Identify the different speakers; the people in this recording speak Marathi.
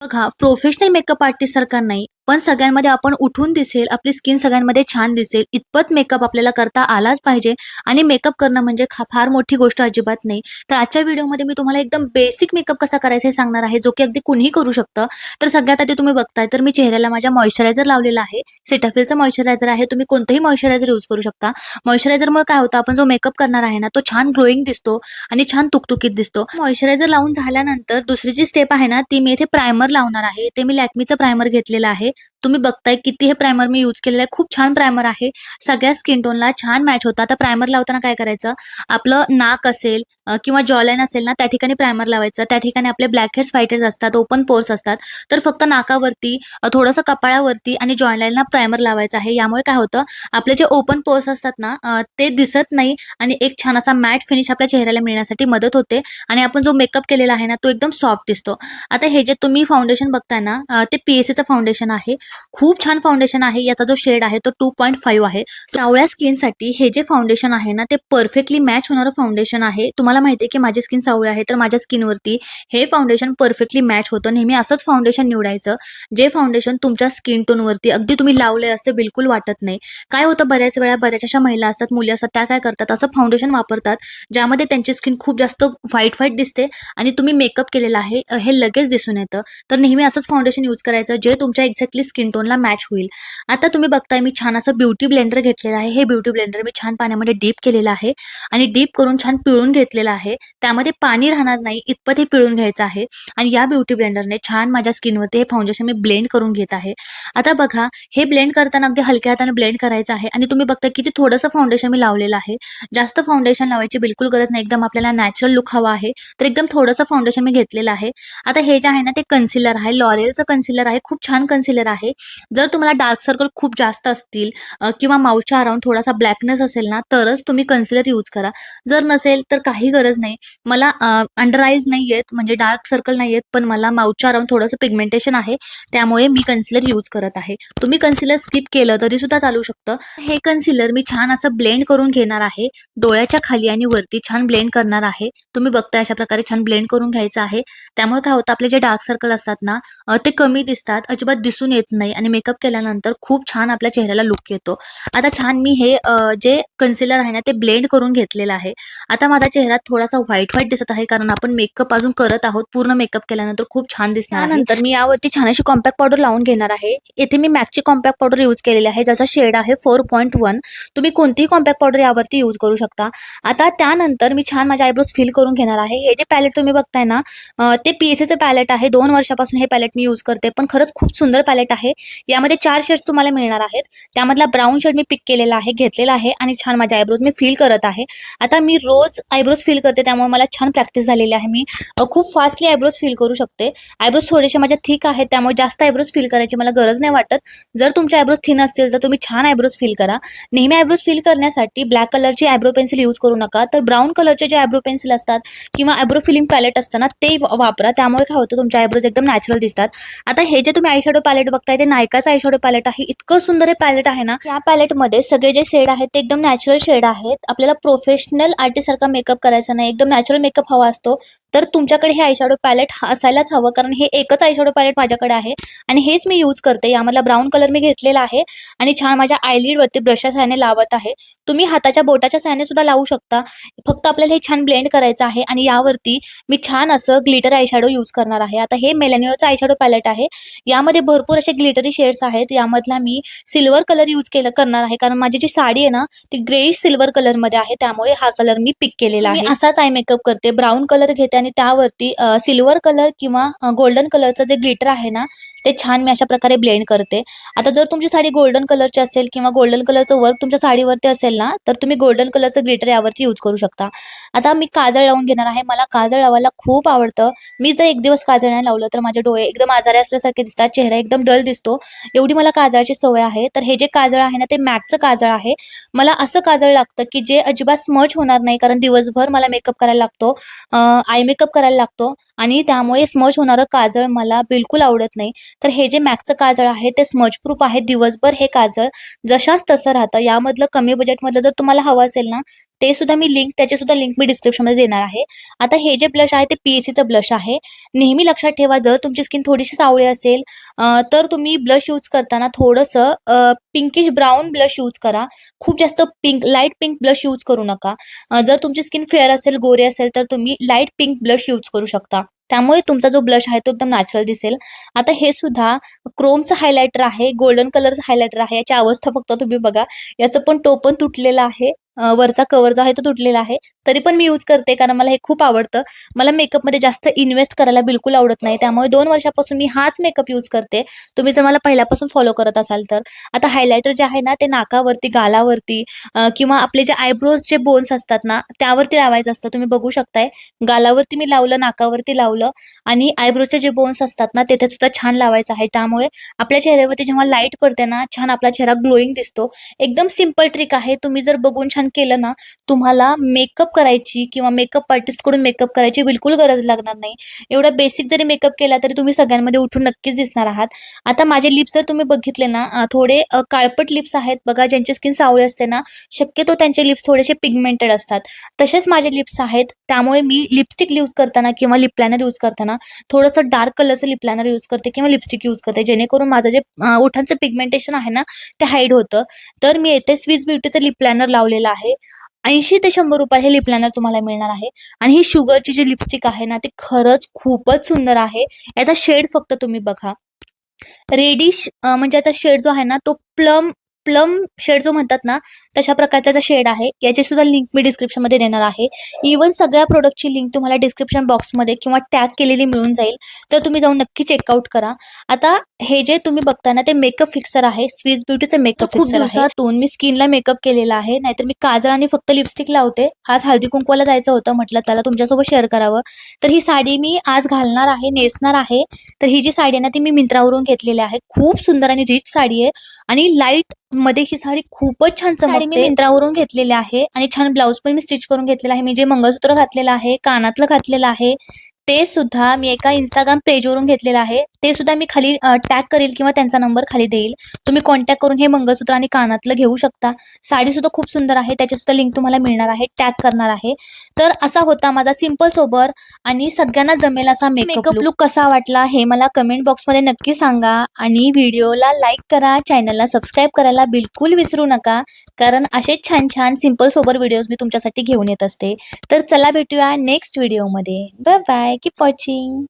Speaker 1: बघा, प्रोफेशनल मेकअप आर्टिस्ट सारखा नाही, पण सगळ्यांमध्ये आपण उठून दिसेल, आपली स्किन सगळ्यांमध्ये छान दिसेल, इतपत मेकअप आपल्याला करता आलाच पाहिजे आणि मेकअप करणं म्हणजे फार मोठी गोष्ट अजिबात नाही. तर आजच्या व्हिडिओमध्ये मी तुम्हाला एकदम बेसिक मेकअप कसा करायचा हे सांगणार आहे, जो की अगदी कुणीही करू शकतं. तर सगळ्यात आधी तुम्ही बघताय, तर मी चेहऱ्याला माझ्या मॉइश्चरायझर लावलेला आहे. सेटाफिलचं मॉइश्चरायझर आहे. तुम्ही कोणतंही मॉइश्चरायझर यूज करू शकता. मॉइश्चरायझरमुळे काय होतं, आपण जो मेकअप करणार आहे ना, तो छान ग्लोईंग दिसतो आणि छान तुकतुकीत दिसतो. मॉइश्चरायझर लावून झाल्यानंतर दुसरी जी स्टेप आहे ना, ती मी इथे प्रायमर लावणार आहे. ते मी लॅक्मीचं प्रायमर घेतलेलं आहे. तुम्ही बघताय किती हे प्रायमर मी यूज केलेलं आहे. खूप छान प्रायमर आहे. सगळ्या स्किन टोनला छान मॅच होतं. आता प्रायमर लावताना काय करायचं, आपलं नाक असेल किंवा जॉलाईन असेल ना, त्या ठिकाणी प्रायमर लावायचं. त्या ठिकाणी आपले ब्लॅक हेड्स, व्हाईट हेड्स असतात, ओपन पोर्स असतात. तर फक्त नाकावरती, थोडंसं कपाळावरती आणि जॉलाईनला प्रायमर लावायचं आहे. यामुळे काय होतं, आपले जे ओपन पोर्स असतात ना, ते दिसत नाही आणि एक छान असा मॅट फिनिश आपल्या चेहऱ्याला मिळण्यासाठी मदत होते आणि आपण जो मेकअप केलेला आहे ना, तो एकदम सॉफ्ट दिसतो. आता हे जे तुम्ही फाउंडेशन बघताय ना, ते पीएससीचं फाउंडेशन आहे. खूप छान फाउंडेशन आहे. याचा जो शेड आहे तो 2.5 आहे. सावळ्या स्किनसाठी हे जे फाउंडेशन आहे ना, ते परफेक्टली मॅच होणारं फाउंडेशन आहे. तुम्हाला माहिती आहे की माझी स्किन सावळी आहे, तर माझ्या स्किनवरती हे फाउंडेशन परफेक्टली मॅच होतं. नेहमी असंच फाउंडेशन निवडायचं, जे फाउंडेशन तुमच्या स्किन टोनवरती अगदी तुम्ही लावले असते बिलकुल वाटत नाही. काय होतं, बऱ्याच वेळा बऱ्याच अशा महिला असतात, मुली असतात, त्या काय करतात, असं फाउंडेशन वापरतात ज्यामध्ये त्यांची स्किन खूप जास्त व्हाईट व्हाईट दिसते आणि तुम्ही मेकअप केलेला आहे हे लगेच दिसून येतं. तर नेहमी असंच फाउंडेशन यूज करायचं जे तुमच्या एक्झॅक्टली स्किन टोनला मॅच होईल. आता तुम्ही बघताय मी छान असं ब्युटी ब्लेंडर घेतलेलं आहे. हे ब्युटी ब्लेंडर मी छान पाण्यामध्ये डीप केलेलं आहे आणि डीप करून छान पिळून घेतलेलं आहे. त्यामध्ये पाणी राहणार नाही इतपत हे पिळून घ्यायचं आहे आणि या ब्युटी ब्लेंडरने छान माझ्या स्किनवरती हे फाउंडेशन मी ब्लेंड करून घेत आहे. आता बघा, हे ब्लेंड करताना अगदी हलक्या हाताने ब्लेंड करायचं आहे आणि तुम्ही बघता किती थोडंसं फाउंडेशन मी लावलेलं आहे. जास्त फाउंडेशन लावायची बिलकुल गरज नाही. एकदम आपल्याला नॅचरल लुक हवा आहे, तर एकदम थोडंसं फाउंडेशन मी घेतलेलं आहे. आता हे जे आहे ना, ते कन्सिलर आहे. लॉरियलचं कन्सिलर आहे. खूप छान कन्सिलर आहे. जर तुम्हाला डार्क सर्कल खूप जास्त असतील किंवा माउथच्या अराउंड थोडासा ब्लॅकनेस असेल ना, तरच तुम्ही कन्सिलर यूज करा. जर नसेल तर काही गरज नाही. मला अंडर आईज नाही आहेत, म्हणजे डार्क सर्कल नाही आहेत, पण मला माउथच्या अराउंड थोडंसं पिगमेंटेशन आहे, त्यामुळे मी कन्सिलर यूज करत आहे. तुम्ही कन्सिलर स्किप केलं तरी सुद्धा चालू शकतं. हे कन्सिलर मी छान असं ब्लेंड करून घेणार आहे. डोळ्याच्या खाली आणि वरती छान ब्लेंड करणार आहे. तुम्ही बघताय अशा प्रकारे छान ब्लेंड करून घ्यायचं आहे. त्यामुळे काय होतं, आपले जे डार्क सर्कल असतात ना, ते कमी दिसतात, अजिबात दिसून येत नाही आणि मेकअप केल्यानंतर खूप छान आपल्या चेहऱ्याला लुक येतो. आता छान मी हे जे कन्सिलर आहे ना, ते ब्लेंड करून घेतलेलं आहे. आता माझा चेहरा थोडासा व्हाईट व्हाईट दिसत आहे, कारण आपण मेकअप अजून करत आहोत. पूर्ण मेकअप केल्यानंतर खूप छान दिसणार आहे. त्यानंतर मी यावरती छान अशी कॉम्पॅक्ट पावडर लावून घेणार आहे. येथे मी मॅकची कॉम्पॅक्ट पावडर यूज केलेली आहे, ज्याचा शेड आहे 4.1. तुम्ही कोणतीही कॉम्पॅक्ट पावडर यावरती यूज करू शकता. आता त्यानंतर मी छान माझ्या आयब्रोज फिल करून घेणार आहे. हे जे पॅलेट तुम्ही बघताय ना, ते पीएससीचं पॅलेट आहे. 2 वर्षापासून हे पॅलेट मी यूज करते, पण खरंच खूप सुंदर पॅलेट आहे. यामध्ये 4 शेड्स तुम्हाला मिळणार आहेत. त्यामधला ब्राऊन शेड मी पिक केलेला आहे, घेतलेला आहे आणि छान माझ्या आयब्रोज मी फिल करत आहे. आता मी रोज आयब्रोज फिल करते, त्यामुळे मला छान प्रॅक्टिस झालेली आहे. मी खूप फास्टली आयब्रोज फिल करू शकते. आयब्रोज थोडेसे माझ्या थिक आहेत, त्यामुळे जास्त आयब्रोज फिल करायची मला गरज नाही वाटत. जर तुमचे आयब्रोज थिन असतील तर तुम्ही छान आयब्रोज फिल करा. नेहमी आयब्रोज फिल करण्यासाठी ब्लॅक कलरची आयब्रो पेन्सिल यूज करू नका, तर ब्राऊन कलरचे जे आयब्रो पेन्सिल असतात किंवा आयब्रो फिलिंग पॅलेट असतं ना, ते वापरा. त्यामुळे काय होतं, तुमचे आयब्रोज एकदम नॅचरल दिसतात. आता हे जे तुम्ही आयशॅडो पॅलेट बघताय, ते नायकाचं आयशॅडो पॅलेट आहे. इतकं सुंदर हे पॅलेट आहे ना. या पॅलेटमध्ये सगळे जे शेड आहेत ते एकदम नॅचरल शेड आहेत. आपल्याला प्रोफेशनल आर्टिस्ट सारखा मेकअप करायचा नाही, एकदम नॅचरल मेकअप हवा असतो, तर तुमच्याकडे हे आयशॅडो पॅलेट असायलाच हवं, कारण हे एकच आयशॅडो पॅलेट माझ्याकडे आहे आणि हेच मी यूज करते. यामधला ब्राऊन कलर मी घेतलेला आहे आणि छान माझ्या आयलिड वरती ब्रशच्या सहाय्याने लावत आहे. तुम्ही हाताच्या बोटाच्या सहाय्याने सुद्धा लावू शकता. फक्त आपल्याला हे छान ब्लेंड करायचं आहे आणि यावरती मी छान असं ग्लिटर आयशॅडो यूज करणार आहे. आता हे मेलॅनियोचं आयशॅडो पॅलेट आहे. यामध्ये भरपूर असे ग्लिटरी शेड्स आहेत. यामधला मी सिल्वर कलर यूज करणार आहे, कारण माझी जी साडी आहे ना, ती ग्रेइश सिल्वर कलर मध्ये आहे, त्यामुळे हा कलर मी पिक केलेला आहे. असाच आय मेकअप करते, ब्राऊन कलर घेते आणि त्यावरती सिल्वर कलर किंवा गोल्डन कलरचं जे ग्लिटर आहे ना, ते छान मी अशा प्रकारे ब्लेंड करते. आता जर तुमची साडी गोल्डन कलरची असेल किंवा गोल्डन कलरचं वर्क तुमच्या साडीवरती असेल ना, तर तुम्ही गोल्डन कलरचं ग्लिटर यावरती यूज करू शकता. आता मी काजळ लावून घेणार आहे. मला काजळ लावायला खूप आवडतं. मी जर एक दिवस काजळ नाही लावलं तर माझे डोळे एकदम आजारी असल्यासारखे दिसतात, चेहरा एकदम डल दिसतो. एवढी मला काजळाची सवय आहे. तर हे जे काजळ आहे ना, ते मॅकचं काजळ आहे. मला असं काजळ लागतं की जे अजिबात स्मच होणार नाही, कारण दिवसभर मला मेकअप करायला लागतो, आय मेकअप करायला लागतो आणि त्यामुळे स्मच होणारं काजळ मला बिलकुल आवडत नाही. तर हे जे मॅकचं काजळ आहे ते स्मच प्रूफ आहे. दिवसभर हे काजळ जशाच तसं राहतं. यामधलं कमी बजेटमधलं जर तुम्हाला हवं असेल ना, ते सुद्धा मी लिंक त्याची सुद्धा लिंक मी डिस्क्रिप्शनमध्ये देणार आहे. आता हे जे ब्लश आहे ते पीएचसीचं ब्लश आहे. नेहमी लक्षात ठेवा, जर तुमची स्किन थोडीशी सावळी असेल तर तुम्ही ब्लश यूज करताना थोडंसं पिंकिश ब्राऊन ब्लश यूज करा. खूप जास्त लाईट पिंक ब्लश यूज करू नका. जर तुमची स्किन फेअर असेल, गोरी असेल तर तुम्ही लाईट पिंक ब्लश यूज करू शकता. त्यामुळे तुमचा जो ब्लश आहे तो एकदम नॅचरल दिसेल. आता हे सुद्धा क्रोमचं हायलायटर आहे, गोल्डन कलरचं हायलायटर आहे. याची अवस्था फक्त तुम्ही बघा. याचं पण टोपण तुटलेलं आहे. वरचा कव्हर जो आहे तो तुटलेला आहे. तरी पण मी यूज करते कारण मला हे खूप आवडतं. मला मेकअपमध्ये जास्त इन्व्हेस्ट करायला बिलकुल आवडत नाही. त्यामुळे 2 वर्षापासून मी हाच मेकअप यूज करते. तुम्ही जर मला पहिल्यापासून फॉलो करत असाल तर. आता हायलायटर जे आहे ना ते नाकावरती, गालावरती किंवा आपले जे आयब्रोजचे बोन्स असतात ना त्यावरती लावायचं असतं. तुम्ही बघू शकताय. गालावरती मी लावलं, नाकावरती लावलं आणि आयब्रोजचे जे बोन्स असतात ना तिथे सुद्धा छान लावायचं आहे. त्यामुळे आपल्या चेहऱ्यावरती जेव्हा लाईट पडते ना छान आपला चेहरा ग्लोईंग दिसतो. एकदम सिंपल ट्रिक आहे. तुम्ही जर बघून छान केलं ना, तुम्हाला मेकअप करायची किंवा मेकअप आर्टिस्टकडून मेकअप करायची बिलकुल गरज लागणार नाही. एवढा बेसिक जरी मेकअप केला तरी तुम्ही सगळ्यांमध्ये उठून नक्कीच दिसणार आहात. आता माझे लिप्स जर तुम्ही बघितले ना थोडे काळपट लिप्स आहेत बघा. ज्यांची स्किन सावळी असते ना शक्यतो त्यांचे लिप्स थोडेसे पिगमेंटेड असतात. तसेच माझे लिप्स आहेत. त्यामुळे मी लिपस्टिक यूज करताना किंवा लिप लायनर यूज करताना थोडंसं डार्क कलरचं लिप लायनर यूज करते किंवा लिपस्टिक यूज करते, जेणेकरून माझं जे ओठांचं पिगमेंटेशन आहे ना ते हाईड होतं. तर मी येथे स्विस ब्युटीचं लिप लायनर लावलेलं आहे. 80 ते 100 रुपये हे लिप लायनर तुम्हाला मिळणार आहे. आणि ही शुगरची जी लिपस्टिक आहे ना ती खरंच खूपच सुंदर आहे. याचा शेड फक्त तुम्ही बघा. रेडिश म्हणजे याचा शेड जो आहे ना तो प्लम प्लम शेड जो म्हणतात ना तशा प्रकारचा शेड आहे. याची सुद्धा लिंक मी डिस्क्रिप्शनमध्ये देणार आहे. इवन सगळ्या प्रोडक्टची लिंक तुम्हाला डिस्क्रिप्शन बॉक्समध्ये किंवा टॅग केलेली मिळून जाईल. तर तुम्ही जाऊन नक्की चेकआउट करा. आता हे जे तुम्ही बघता ना ते मेकअप फिक्सर आहे. स्विस ब्युटीचं मेकअप खूप दिवसातून मी स्किनला मेकअप केलेला आहे. नाहीतर मी काजळ आणि फक्त लिपस्टिक लावते. आज हळदी कुंकवाला जायचं होतं, म्हटलं चला तुमच्यासोबत शेअर करावं. तर ही साडी मी आज घालणार आहे, नेसणार आहे. तर ही जी साडी आहे ना ती मी मिंत्रावरून घेतलेली आहे. खूप सुंदर आणि रिच साडी आहे आणि लाईट मध्ये ही साडी खूपच छान चमकते. मी मिंत्रावरून घेतलेली आहे आणि छान ब्लाऊज पण मी स्टिच करून घेतलेला आहे. मी जे मंगळसूत्र घातलेलं आहे, कानातलं घातलेलं आहे ते सुद्धा मी एका इंस्टाग्राम पेजवरून घेतलेलं आहे. ते सुद्धा मी खाली टॅग करेल किंवा त्यांचा नंबर खाली देईल. तुम्ही कॉन्टॅक्ट करून हे मंगळसूत्र आणि कानातलं घेऊ शकता. साडी सुद्धा खूप सुंदर आहे. त्याची सुद्धा लिंक तुम्हाला मिळणार आहे. टॅग करणार आहे. तर असा होता माझा सिंपल सोबर आणि सगळ्यांना जमेल असा मेकअप लुक. कसा वाटला हे मला कमेंट बॉक्समध्ये नक्की सांगा आणि व्हिडिओला लाईक करा, चॅनलला सबस्क्राईब करायला बिलकुल विसरू नका. कारण असेच छान छान सिंपल सोबर व्हिडिओज मी तुमच्यासाठी घेऊन येत असते. तर चला भेटूया नेक्स्ट व्हिडिओमध्ये. Bye bye. Keep watching.